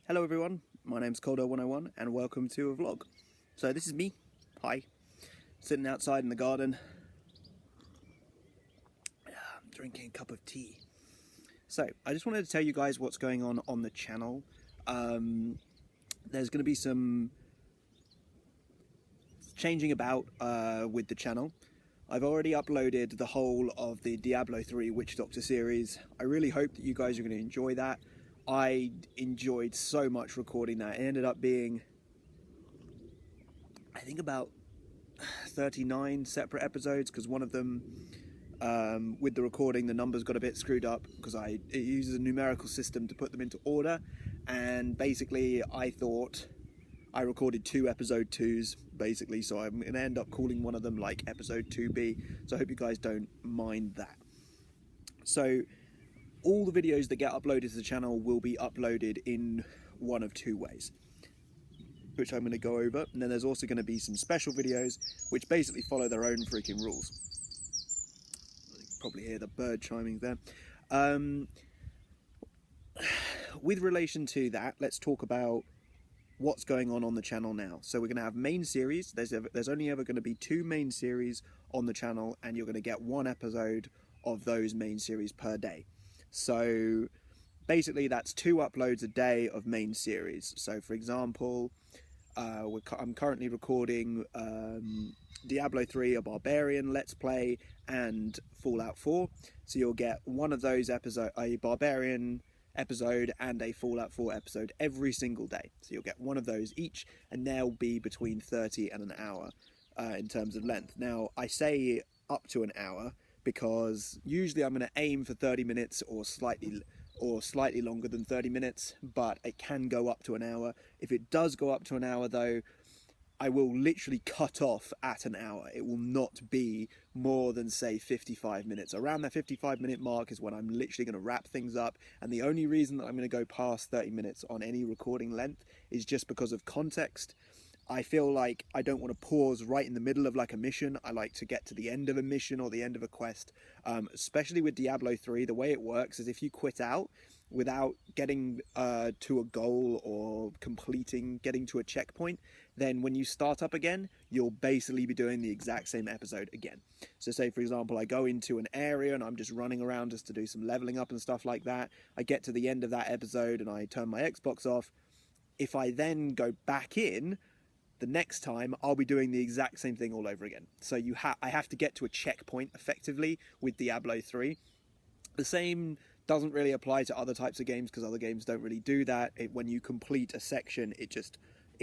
Hello everyone, my name's coldire101 and welcome to a vlog. So this is me, hi, sitting outside in the garden, drinking a cup of tea. So I just wanted to tell you guys what's going on the channel. There's going to be some changing about with the channel. I've already uploaded the whole of the Diablo 3 Witch Doctor series. I really hope that you guys are going to enjoy that. I enjoyed so much recording that. It ended up being, I think, about 39 separate episodes, because one of them, with the recording, the numbers got a bit screwed up because it uses a numerical system to put them into order, and basically I thought I recorded 2 episode 2s, basically, so I'm going to end up calling one of them like episode 2B, so I hope you guys don't mind that. So all the videos that get uploaded to the channel will be uploaded in one of 2 ways, which I'm going to go over. And then there's also going to be some special videos which basically follow their own freaking rules. You can probably hear the bird chiming there. With relation to that, let's talk about what's going on the channel now. So we're going to have main series. There's only ever going to be 2 main series on the channel, and you're going to get 1 episode of those main series per day. So basically that's 2 uploads a day of main series. So for example, I'm currently recording Diablo 3, a Barbarian Let's Play, and Fallout 4. So you'll get one of those episodes, a Barbarian episode and a Fallout 4 episode every single day. So you'll get one of those each, and they'll be between 30 and an hour in terms of length. Now, I say up to an hour because usually I'm going to aim for 30 minutes or slightly longer than 30 minutes, but it can go up to an hour. If it does go up to an hour though, I will literally cut off at an hour. It will not be more than, say, 55 minutes. Around that 55-minute mark is when I'm literally going to wrap things up, and the only reason that I'm going to go past 30 minutes on any recording length is just because of context. I feel like I don't want to pause right in the middle of like a mission. I like to get to the end of a mission or the end of a quest. Especially with Diablo 3, the way it works is if you quit out without getting to a goal or getting to a checkpoint, then when you start up again, you'll basically be doing the exact same episode again. So say, for example, I go into an area and I'm just running around just to do some leveling up and stuff like that. I get to the end of that episode and I turn my Xbox off. If I then go back in, the next time I'll be doing the exact same thing all over again. So I have to get to a checkpoint effectively with Diablo 3. The same doesn't really apply to other types of games because other games don't really do that. When you complete a section, it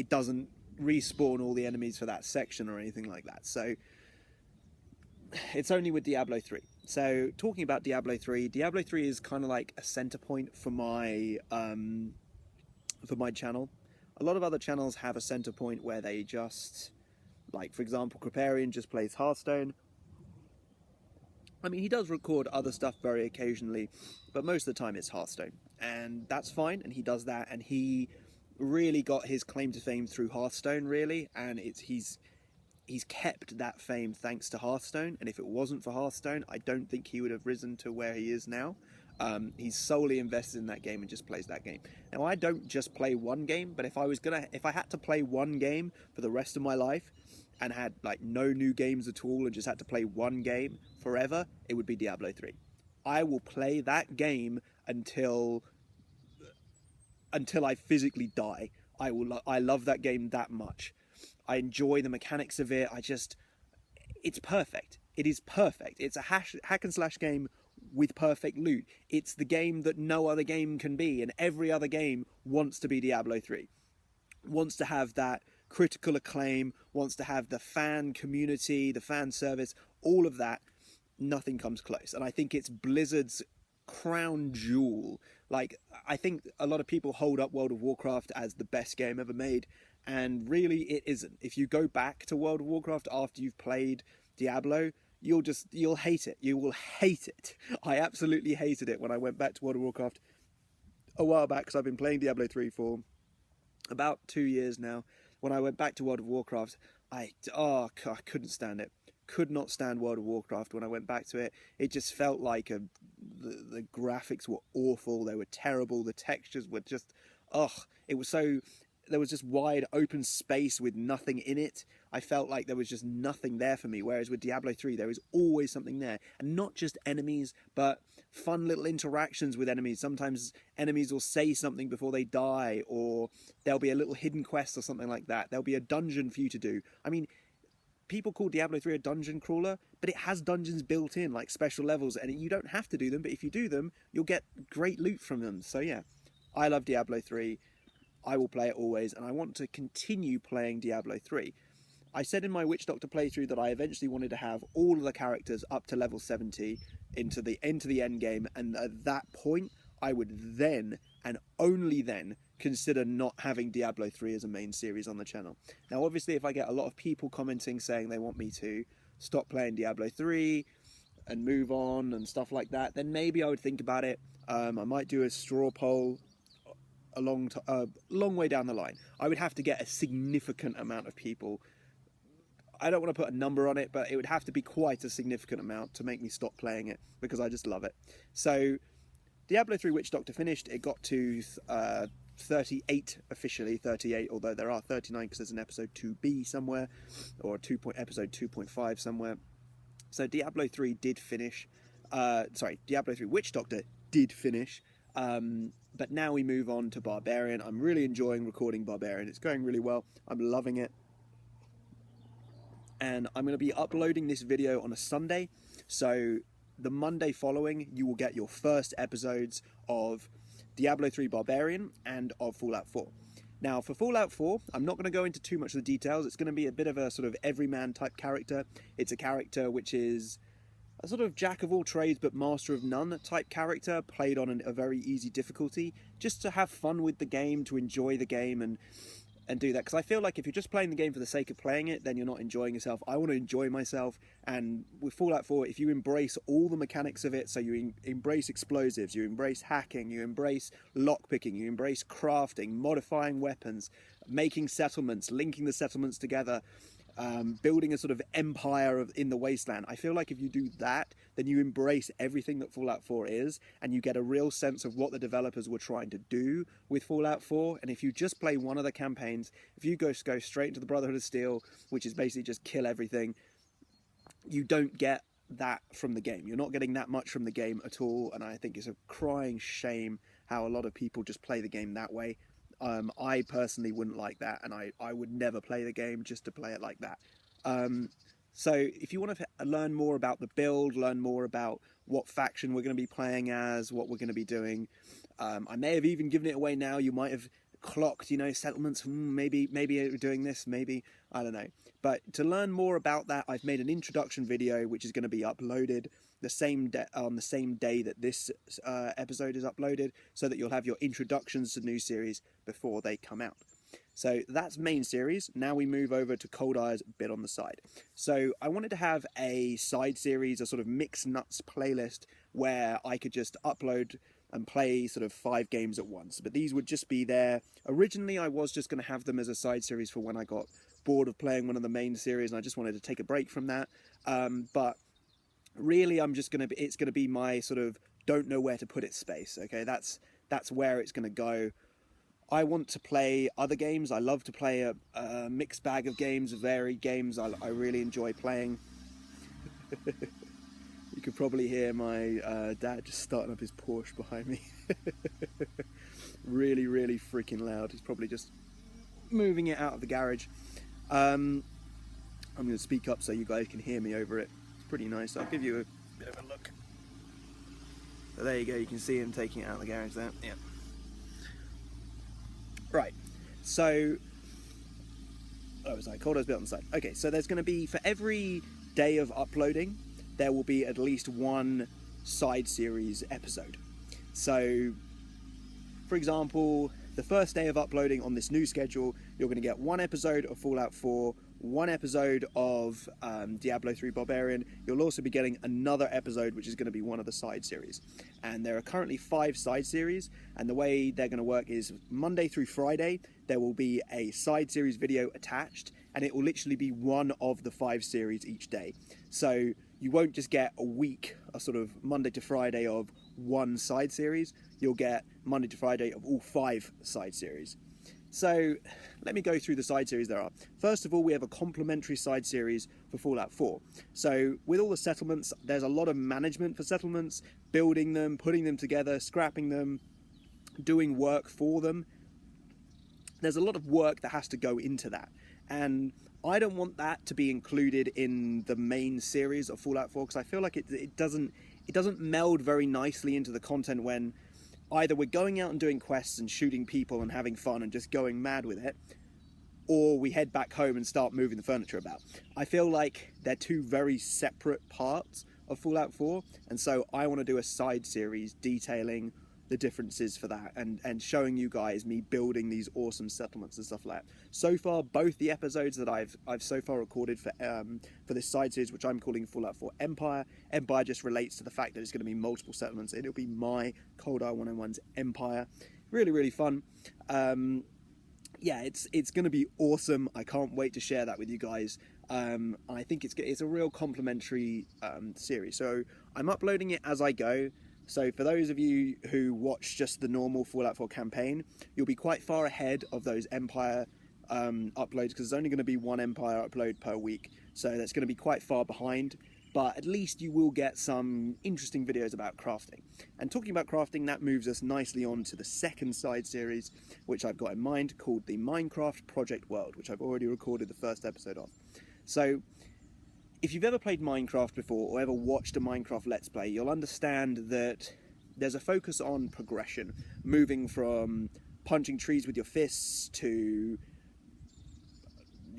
doesn't respawn all the enemies for that section or anything like that. So it's only with Diablo 3. So talking about Diablo 3 is kind of like a center point for my channel. A lot of other channels have a center point where they just, like, for example, Creparian just plays Hearthstone. I mean, he does record other stuff very occasionally, but most of the time it's Hearthstone. And that's fine, and he does that, and he really got his claim to fame through Hearthstone, really, and he's kept that fame thanks to Hearthstone, and if it wasn't for Hearthstone, I don't think he would have risen to where he is now. He's solely invested in that game and just plays that game. Now, I don't just play one game, but if I had to play one game for the rest of my life and had like no new games at all and just had to play one game forever, it would be Diablo 3. I will play that game until I physically die. I love that game that much. I enjoy the mechanics of it. It's perfect. It is perfect. It's a hack and slash game with perfect loot. It's the game that no other game can be, and every other game wants to be Diablo 3. Wants to have that critical acclaim, wants to have the fan community, the fan service, all of that. Nothing comes close. And I think it's Blizzard's crown jewel. Like, I think a lot of people hold up World of Warcraft as the best game ever made, and really it isn't. If you go back to World of Warcraft after you've played Diablo, you'll hate it. You will hate it. I absolutely hated it when I went back to World of Warcraft a while back, because I've been playing Diablo 3 for about 2 years now. When I went back to World of Warcraft, I couldn't stand it. Could not stand World of Warcraft when I went back to it. It just felt like the graphics were awful. They were terrible. The textures were just it was so, there was just wide open space with nothing in it. I felt like there was just nothing there for me, whereas with Diablo 3 there is always something there, and not just enemies, but fun little interactions with enemies. Sometimes enemies will say something before they die, or there'll be a little hidden quest or something like that. There'll be a dungeon for you to do. I mean, people call Diablo 3 a dungeon crawler, but it has dungeons built in, like special levels, and you don't have to do them, but if you do them, you'll get great loot from them. So yeah, I love Diablo 3. I will play it always, and I want to continue playing Diablo 3. I said in my Witch Doctor playthrough that I eventually wanted to have all of the characters up to level 70 into the end game, and at that point, I would then, and only then, consider not having Diablo 3 as a main series on the channel. Now, obviously, if I get a lot of people commenting saying they want me to stop playing Diablo 3 and move on and stuff like that, then maybe I would think about it. I might do a straw poll a long way down the line. I would have to get a significant amount of people. I don't want to put a number on it, but it would have to be quite a significant amount to make me stop playing it, because I just love it. So Diablo 3 Witch Doctor finished. It got to 38 officially, 38, although there are 39 because there's an episode 2B somewhere, or episode 2.5 somewhere. So Diablo 3 did finish. Diablo 3 Witch Doctor did finish. But now we move on to Barbarian. I'm really enjoying recording Barbarian. It's going really well. I'm loving it. And I'm going to be uploading this video on a Sunday. So the Monday following, you will get your first episodes of Diablo 3 Barbarian and of Fallout 4. Now, for Fallout 4, I'm not going to go into too much of the details. It's going to be a bit of a sort of everyman type character. It's a character which is a sort of jack of all trades but master of none type character, played on a very easy difficulty, just to have fun with the game, to enjoy the game and do that. Because I feel like if you're just playing the game for the sake of playing it, then you're not enjoying yourself. I want to enjoy myself, and with Fallout 4, if you embrace all the mechanics of it, so you embrace explosives, you embrace hacking, you embrace lockpicking, you embrace crafting, modifying weapons, making settlements, linking the settlements together, building a sort of empire in the wasteland. I feel like if you do that, then you embrace everything that Fallout 4 is, and you get a real sense of what the developers were trying to do with Fallout 4. And if you just play one of the campaigns, if you go straight into the Brotherhood of Steel, which is basically just kill everything, you don't get that from the game. You're not getting that much from the game at all, and I think it's a crying shame how a lot of people just play the game that way. I personally wouldn't like that, and I would never play the game just to play it like that. So if you want to learn more about the build, learn more about what faction we're going to be playing as, what we're going to be doing, I may have even given it away now. You might have clocked, settlements, maybe we're doing this, maybe, I don't know. But to learn more about that, I've made an introduction video which is going to be uploaded on the same day that this episode is uploaded, so that you'll have your introductions to new series before they come out. So that's main series. Now we move over to Coldire's bit on the side. So I wanted to have a side series, a sort of mixed nuts playlist where I could just upload and play sort of 5 games at once. But these would just be there. Originally, I was just going to have them as a side series for when I got bored of playing one of the main series and I just wanted to take a break from that. But really, it's going to be my sort of don't know where to put it space. Okay, that's where it's going to go. I want to play other games. I love to play a mixed bag of games, varied games. I really enjoy playing. You could probably hear my dad just starting up his Porsche behind me. Really, really freaking loud. He's probably just moving it out of the garage. I'm going to speak up so you guys can hear me over it. It's pretty nice. I'll give you a bit of a look. So there you go. You can see him taking it out of the garage there. Yeah. Right. So, Coldire's bit on the side. Okay, so there's going to be, for every day of uploading, there will be at least one side series episode. So, for example, the first day of uploading on this new schedule, you're going to get one episode of Fallout 4, one episode of Diablo 3 Barbarian. You'll also be getting another episode, which is going to be one of the side series. And there are currently 5 side series, and the way they're going to work is Monday through Friday, there will be a side series video attached, and it will literally be one of the 5 series each day. So you won't just get a week, a sort of Monday to Friday of one side series, you'll get Monday to Friday of all 5 side series. So let me go through the side series there are. First of all, we have a complimentary side series for Fallout 4. So with all the settlements, there's a lot of management for settlements, building them, putting them together, scrapping them, doing work for them. There's a lot of work that has to go into that. And I don't want that to be included in the main series of Fallout 4, because I feel like it doesn't meld very nicely into the content when either we're going out and doing quests and shooting people and having fun and just going mad with it, or we head back home and start moving the furniture about. I feel like they're two very separate parts of Fallout 4, and so I want to do a side series detailing the differences for that and showing you guys me building these awesome settlements and stuff like that. So far, both the episodes that I've so far recorded for this side series, which I'm calling Fallout 4 Empire just relates to the fact that it's going to be multiple settlements, and it'll be my Coldire 101's Empire. Really, really fun. Yeah, it's going to be awesome. I can't wait to share that with you guys. I think it's a real complimentary series. So I'm uploading it as I go. So for those of you who watch just the normal Fallout 4 campaign, you'll be quite far ahead of those Empire uploads, because there's only going to be one Empire upload per week. So that's going to be quite far behind, but at least you will get some interesting videos about crafting. And talking about crafting, that moves us nicely on to the second side series, which I've got in mind, called the Minecraft Project World, which I've already recorded the first episode of. So if you've ever played Minecraft before or ever watched a Minecraft Let's Play, you'll understand that there's a focus on progression, moving from punching trees with your fists to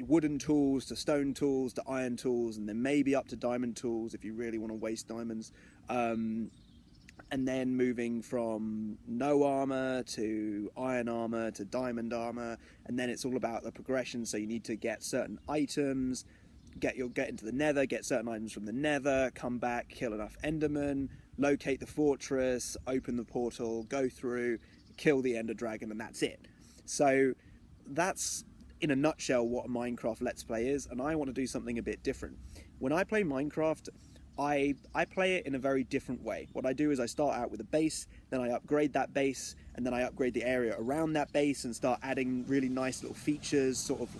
wooden tools to stone tools to iron tools, and then maybe up to diamond tools if you really want to waste diamonds, and then moving from no armor to iron armor to diamond armor, and then it's all about the progression. So you need to get certain items, get into the nether, get certain items from the nether, come back, kill enough endermen, locate the fortress, open the portal, go through, kill the ender dragon, and that's it. So that's in a nutshell what a Minecraft Let's Play is, and I want to do something a bit different. When I play Minecraft, I play it in a very different way. What I do is I start out with a base, then I upgrade that base, and then I upgrade the area around that base and start adding really nice little features, sort of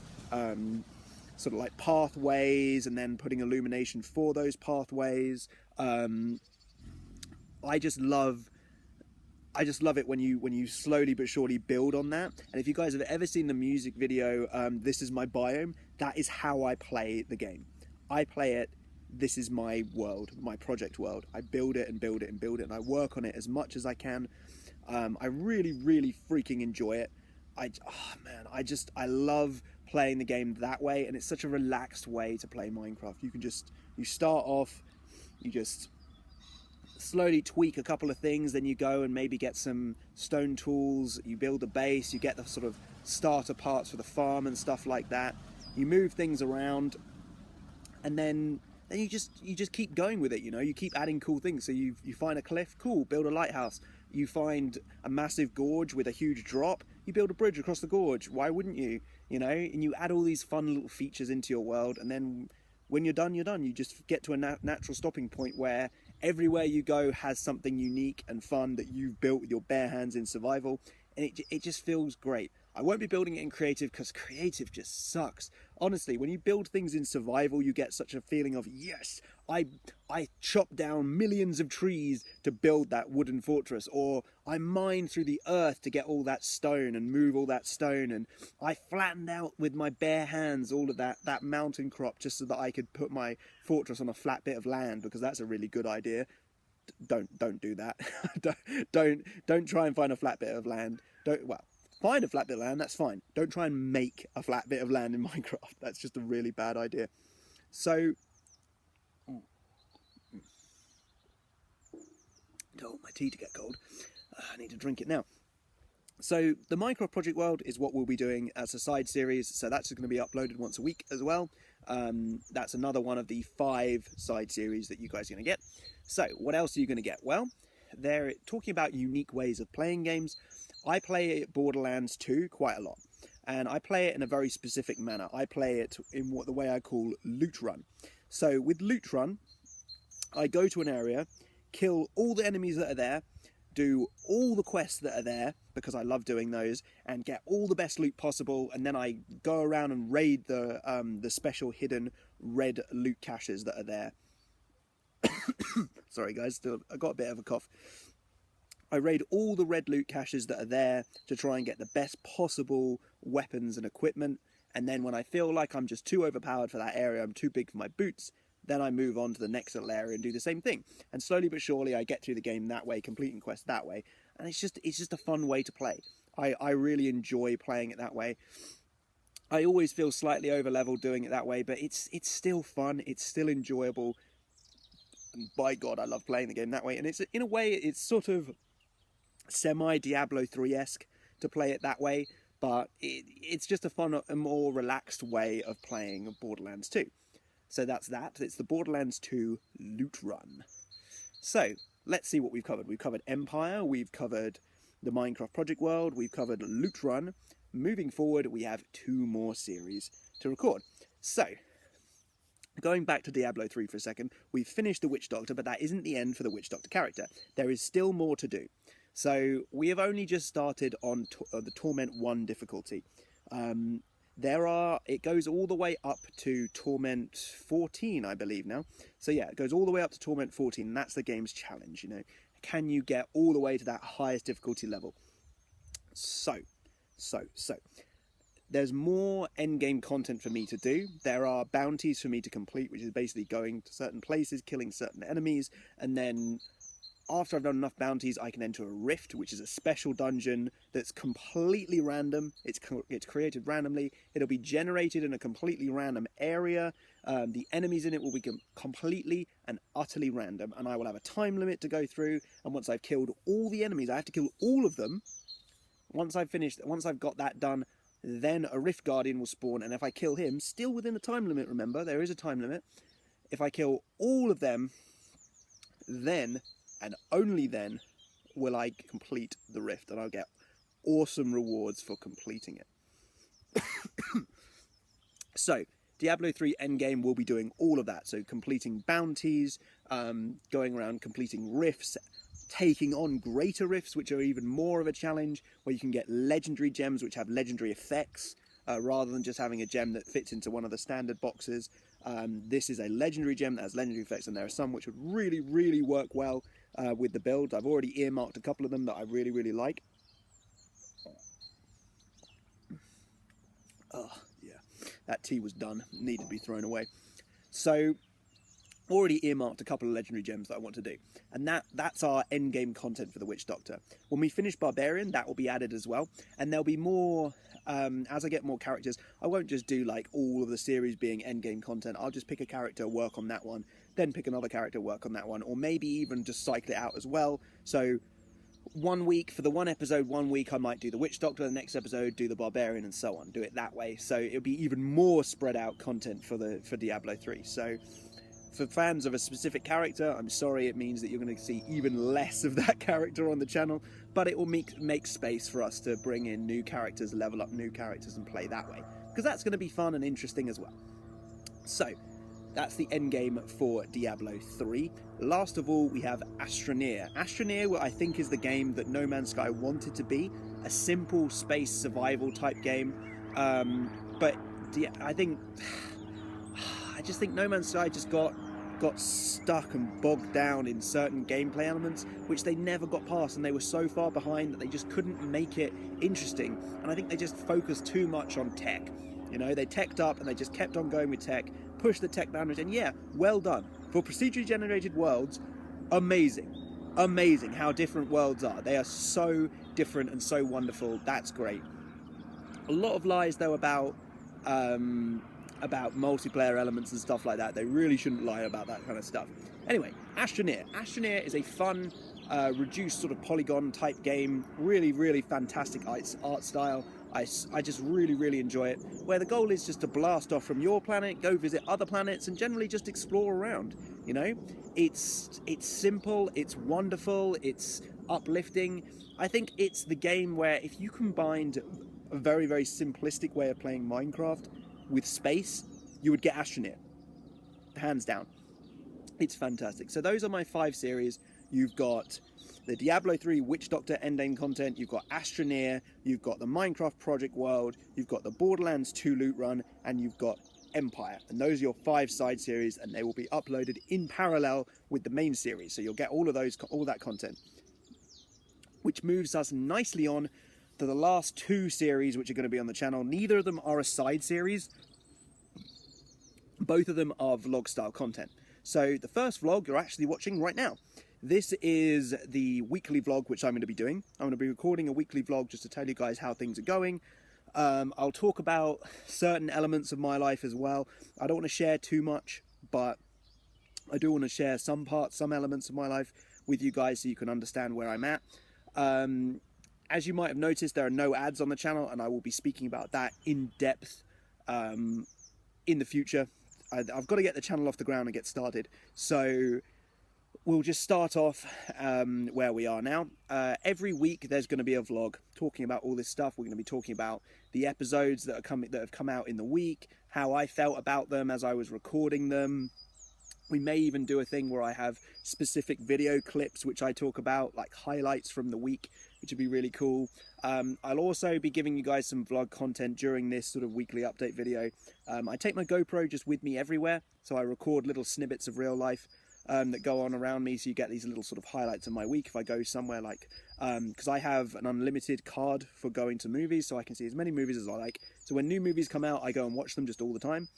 like pathways, and then putting illumination for those pathways. I just love it when you slowly but surely build on that. And if you guys have ever seen the music video, This Is My Biome, that is how I play the game. I play it, this is my world, my project world. I build it and build it and build it, and I work on it as much as I can. I really, really freaking enjoy it. I love playing the game that way, and it's such a relaxed way to play Minecraft. You start off, you just slowly tweak a couple of things, then you go and maybe get some stone tools, you build a base, you get the sort of starter parts for the farm and stuff like that. You move things around, and then you just keep going with it, you know. You keep adding cool things. So you find a cliff, cool, build a lighthouse. You find a massive gorge with a huge drop, you build a bridge across the gorge. Why wouldn't you? You know, and you add all these fun little features into your world, and then when you're done, you're done. You just get to a natural stopping point where everywhere you go has something unique and fun that you've built with your bare hands in survival, and it just feels great. I won't be building it in creative because creative just sucks. Honestly, when you build things in survival, you get such a feeling of, yes, I chopped down millions of trees to build that wooden fortress, or I mined through the earth to get all that stone and move all that stone, and I flattened out with my bare hands all of that mountain crop just so that I could put my fortress on a flat bit of land, because that's a really good idea. Don't do that. don't try and find a flat bit of land. Find a flat bit of land, that's fine. Don't try and make a flat bit of land in Minecraft. That's just a really bad idea. So, don't want my tea to get cold. I need to drink it now. So, the Minecraft Project World is what we'll be doing as a side series. So that's going to be uploaded once a week as well. That's another one of the 5 side series that you guys are going to get. So, what else are you going to get? Well, they're talking about unique ways of playing games. I play Borderlands 2 quite a lot, and I play it in a very specific manner. I play it in the way I call loot run. So with loot run, I go to an area, kill all the enemies that are there, do all the quests that are there, because I love doing those, and get all the best loot possible, and then I go around and raid the special hidden red loot caches that are there. Sorry guys, I got a bit of a cough. I raid all the red loot caches that are there to try and get the best possible weapons and equipment, and then when I feel like I'm just too overpowered for that area, I'm too big for my boots, then I move on to the next little area and do the same thing. And slowly but surely I get through the game that way, completing quests that way. And it's just a fun way to play. I really enjoy playing it that way. I always feel slightly over leveled doing it that way, but it's still fun, it's still enjoyable. And by God, I love playing the game that way. And it's, in a way, it's sort of semi-Diablo 3-esque to play it that way, but it's just a fun, a more relaxed way of playing Borderlands 2. So that's that. It's the Borderlands 2 loot run. So let's see what we've covered. We've covered Empire, we've covered the Minecraft Project World, we've covered loot run. Moving forward, we have 2 more series to record. So, going back to Diablo 3 for a second, we've finished the Witch Doctor, but that isn't the end for the Witch Doctor character. There is still more to do. So we have only just started on the Torment 1 difficulty. It goes all the way up to Torment 14, I believe now. So yeah, it goes all the way up to Torment 14, and that's the game's challenge, you know. Can you get all the way to that highest difficulty level? So. There's more endgame content for me to do. There are bounties for me to complete, which is basically going to certain places, killing certain enemies, and then after I've done enough bounties, I can enter a rift, which is a special dungeon that's completely random. It's created randomly. It'll be generated in a completely random area. The enemies in it will be completely and utterly random, and I will have a time limit to go through. And once I've killed all the enemies, I have to kill all of them. Once I've got that done, then a Rift Guardian will spawn, and if I kill him, still within the time limit, remember, there is a time limit. If I kill all of them, then and only then will I complete the Rift, and I'll get awesome rewards for completing it. So, Diablo 3 Endgame will be doing all of that. So, completing bounties, going around completing rifts, taking on greater rifts, which are even more of a challenge, where you can get legendary gems which have legendary effects, rather than just having a gem that fits into one of the standard boxes. This is a legendary gem that has legendary effects, and there are some which would really, really work well with the build. I've already earmarked a couple of them that I really, really like. Oh, yeah. That tea was done. Needed to be thrown away. So, already earmarked a couple of legendary gems that I want to do. And that's our endgame content for the Witch Doctor. When we finish Barbarian, that will be added as well. And there'll be more, as I get more characters, I won't just do like all of the series being endgame content. I'll just pick a character, work on that one, then pick another character, work on that one, or maybe even just cycle it out as well. So 1 week, for the one episode, 1 week I might do the Witch Doctor, the next episode do the Barbarian, and so on. Do it that way. So it'll be even more spread out content for Diablo 3. So for fans of a specific character, I'm sorry, it means that you're going to see even less of that character on the channel, but it will make space for us to bring in new characters, level up new characters, and play that way, because that's going to be fun and interesting as well. So that's the end game for Diablo 3. Last of all, we have Astroneer. Astroneer, I think, is the game that No Man's Sky wanted to be, a simple space survival type game, but I just think No Man's Sky just got stuck and bogged down in certain gameplay elements which they never got past, and they were so far behind that they just couldn't make it interesting. And I think they just focused too much on tech. You know, they teched up and they just kept on going with tech, pushed the tech boundaries, and yeah, well done. For procedurally generated worlds, amazing. Amazing how different worlds are. They are so different and so wonderful. That's great. A lot of lies though about multiplayer elements and stuff like that. They really shouldn't lie about that kind of stuff. Anyway, Astroneer. Astroneer is a fun, reduced sort of polygon type game. Really, really fantastic art style. I just really, really enjoy it. Where the goal is just to blast off from your planet, go visit other planets, and generally just explore around. You know, it's simple, it's wonderful, it's uplifting. I think it's the game where if you combined a very, very simplistic way of playing Minecraft with space, you would get Astroneer. Hands down. It's fantastic. So those are my 5 series. you've got the Diablo 3 Witch Doctor endgame content, you've got Astroneer, you've got the Minecraft Project World, you've got the Borderlands 2 loot run, and you've got Empire. And those are your 5 side series, and they will be uploaded in parallel with the main series. So you'll get all that content, which moves us nicely on to the last 2 series which are going to be on the channel. Neither of them are a side series. Both of them are vlog style content. So the first vlog you're actually watching right now. This is the weekly vlog which I'm going to be doing. I'm going to be recording a weekly vlog just to tell you guys how things are going. I'll talk about certain elements of my life as well. I don't want to share too much, but I do want to share some parts, some elements of my life with you guys so you can understand where I'm at. As you might have noticed, there are no ads on the channel, and I will be speaking about that in depth in the future. I've got to get the channel off the ground and get started. So we'll just start off where we are now. Every week there's going to be a vlog talking about all this stuff. We're going to be talking about the episodes that have come out in the week, how I felt about them as I was recording them. We may even do a thing where I have specific video clips which I talk about, like highlights from the week, which would be really cool. I'll also be giving you guys some vlog content during this sort of weekly update video. I take my GoPro just with me everywhere, so I record little snippets of real life that go on around me, so you get these little sort of highlights of my week if I go somewhere, like because I have an unlimited card for going to movies, so I can see as many movies as I like. So when new movies come out, I go and watch them just all the time.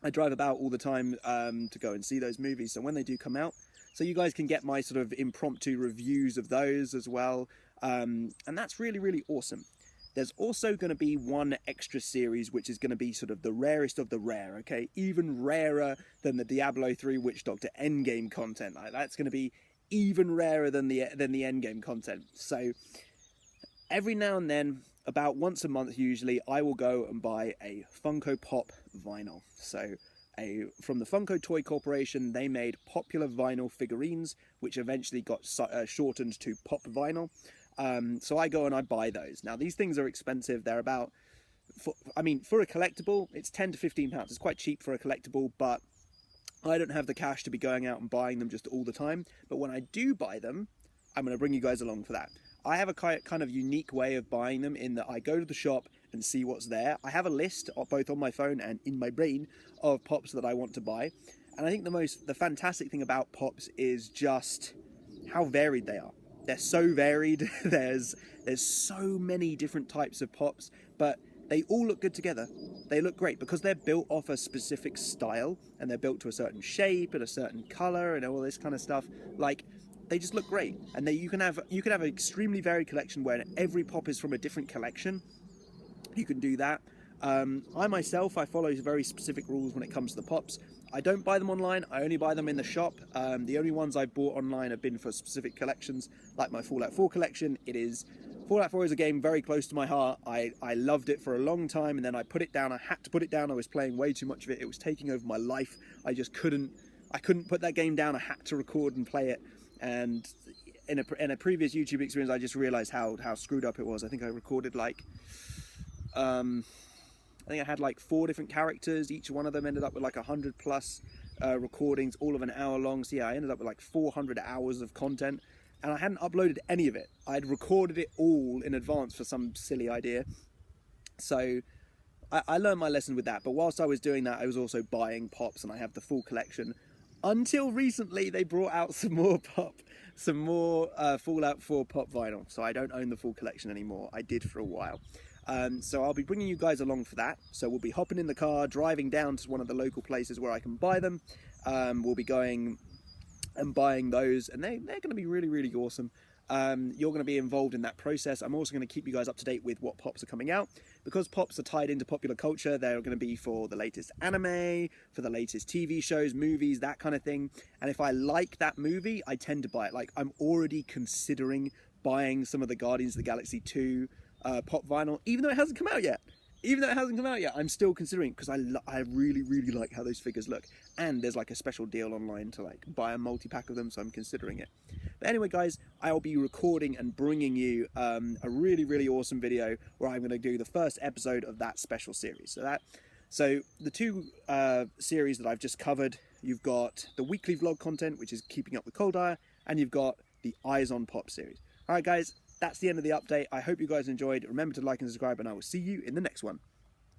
I drive about all the time to go and see those movies, so when they do come out, so you guys can get my sort of impromptu reviews of those as well, and that's really, really awesome. There's also going to be one extra series which is going to be sort of the rarest of the rare, okay? Even rarer than the Diablo 3 Witch Doctor endgame content. Like, that's going to be even rarer than the endgame content. So every now and then, about once a month usually, I will go and buy a Funko Pop vinyl. So from the Funko Toy Corporation, they made popular vinyl figurines, which eventually got shortened to Pop Vinyl. So I go and I buy those. Now these things are expensive. They're about, for a collectible, it's £10 to £15. It's quite cheap for a collectible, but I don't have the cash to be going out and buying them just all the time. But when I do buy them, I'm going to bring you guys along for that. I have a kind of unique way of buying them in that I go to the shop and see what's there. I have a list, both on my phone and in my brain, of pops that I want to buy. And I think the fantastic thing about pops is just how varied they are. They're so varied. There's so many different types of pops, but they all look good together. They look great because they're built off a specific style, and they're built to a certain shape and a certain color and all this kind of stuff. Like, they just look great, and you can have an extremely varied collection where every pop is from a different collection. You can do that. I myself, I follow very specific rules when it comes to the pops. I don't buy them online, I only buy them in the shop. The only ones I've bought online have been for specific collections, like my Fallout 4 collection. Fallout 4 is a game very close to my heart. I loved it for a long time, and then I put it down. I had to put it down. I was playing way too much of it. It was taking over my life. I couldn't put that game down. I had to record and play it. And in a previous YouTube experience, I just realized how screwed up it was. I think I recorded I had like 4 different characters. Each one of them ended up with like 100 plus recordings, all of an hour long. So yeah, I ended up with like 400 hours of content, and I hadn't uploaded any of it. I'd recorded it all in advance for some silly idea. So I learned my lesson with that. But whilst I was doing that, I was also buying pops, and I have the full collection. Until recently, they brought out some more Fallout 4 pop vinyl. So I don't own the full collection anymore. I did for a while. So I'll be bringing you guys along for that. So we'll be hopping in the car, driving down to one of the local places where I can buy them. We'll be going and buying those, and they're going to be really, really awesome. You're going to be involved in that process. I'm also going to keep you guys up to date with what pops are coming out. Because pops are tied into popular culture, they're going to be for the latest anime, for the latest TV shows, movies, that kind of thing. And if I like that movie, I tend to buy it. Like, I'm already considering buying some of the Guardians of the Galaxy 2 pop vinyl, even though it hasn't come out yet. I'm still considering it because I really, really like how those figures look. And there's like a special deal online to like buy a multi-pack of them, so I'm considering it. But anyway, guys, I'll be recording and bringing you a really, really awesome video where I'm going to do the first episode of that special series. So the 2 series that I've just covered, you've got the weekly vlog content, which is keeping up with Coldire, and you've got the Eyes on Pop series. All right, guys, that's the end of the update. I hope you guys enjoyed. Remember to like and subscribe, and I will see you in the next one.